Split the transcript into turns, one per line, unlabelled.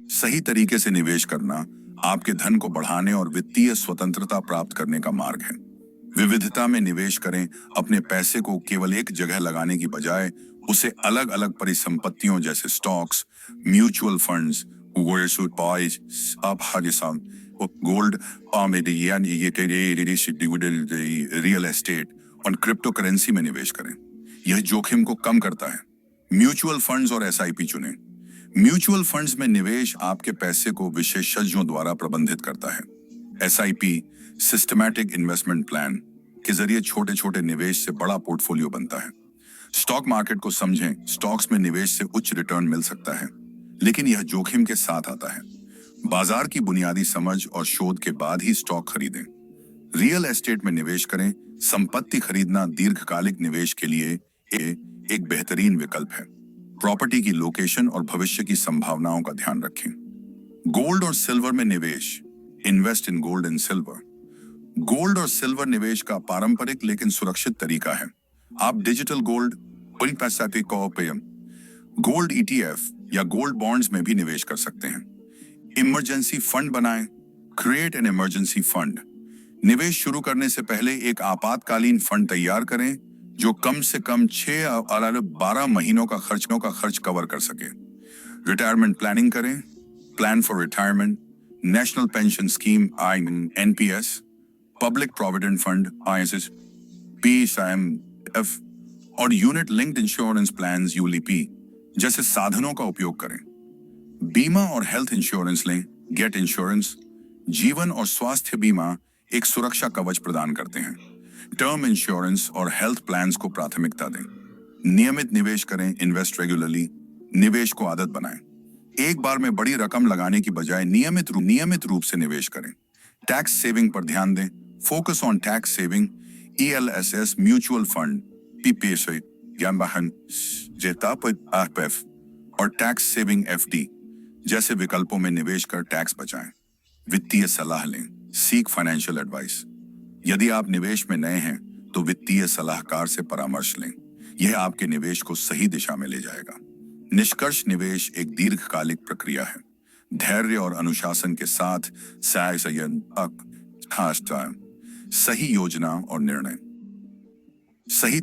सही तरीके से निवेश करना आपके धन को बढ़ाने और वित्तीय स्वतंत्रता प्राप्त करने का मार्ग है। विविधता में निवेश करें, अपने पैसे को केवल एक जगह लगाने की बजाय उसे अलग अलग परिसंपत्तियों जैसे stocks, mutual funds, gold, real estate और क्रिप्टो करेंसी में निवेश करें। यह जोखिम को कम करता है। म्यूचुअल फंड्स और एसआईपी चुनें। म्यूचुअल फंड्स में निवेश आपके पैसे को विशेषज्ञों द्वारा प्रबंधित करता है। एसआईपी, सिस्टमैटिक इन्वेस्टमेंट प्लान के जरिए छोटे छोटे निवेश से बड़ा पोर्टफोलियो बनता है। स्टॉक मार्केट को समझें। स्टॉक्स में निवेश से उच्च रिटर्न मिल सकता है, लेकिन यह जोखिम के साथ आता है। बाजार की बुनियादी समझ और शोध के बाद ही स्टॉक खरीदें। रियल एस्टेट में निवेश करें। संपत्ति खरीदना दीर्घकालिक निवेश के लिए एक बेहतरीन विकल्प है। प्रॉपर्टी की लोकेशन और भविष्य की संभावनाओं का ध्यान रखें। गोल्ड और सिल्वर में निवेश। Invest in gold and silver. Gold और सिल्वर निवेश का पारंपरिक लेकिन सुरक्षित तरीका है। आप डिजिटल गोल्ड, गोल्ड ईटीएफ या गोल्ड बॉन्ड्स में भी निवेश कर सकते हैं। इमरजेंसी फंड बनाएं। Create an emergency fund. निवेश शुरू करने से पहले एक आपातकालीन फंड तैयार करें जो कम से कम 6 और 12 महीनों का खर्च कवर कर सके। रिटायरमेंट प्लानिंग करें। Plan for retirement, national pension scheme NPS, public provident fund ISS, PSIMF और unit linked insurance plans ULIP जैसे साधनों का उपयोग करें। बीमा और हेल्थ इंश्योरेंस लें। Get insurance. जीवन और स्वास्थ्य बीमा एक सुरक्षा कवच प्रदान करते हैं। टर्म इंश्योरेंस और हेल्थ प्लान्स को प्राथमिकता दें। नियमित निवेश करें। Invest regularly. निवेश को आदत बनाएं। एक बार में बड़ी रकम लगाने की बजाय नियमित रूप से निवेश करें। टैक्स सेविंग पर ध्यान दें। Focus on tax saving. ELSS mutual fund, PPSI, और टैक्स सेविंग एफडी जैसे विकल्पों में निवेश कर टैक्स बचाएं। वित्तीय सलाह लें। Seek financial advice. यदि आप निवेश में नए हैं तो वित्तीय सलाहकार से परामर्श लें। यह आपके निवेश को सही दिशा में ले जाएगा। निष्कर्ष, निवेश एक दीर्घकालिक प्रक्रिया है। धैर्य और अनुशासन के साथ सही योजना और निर्णय, सही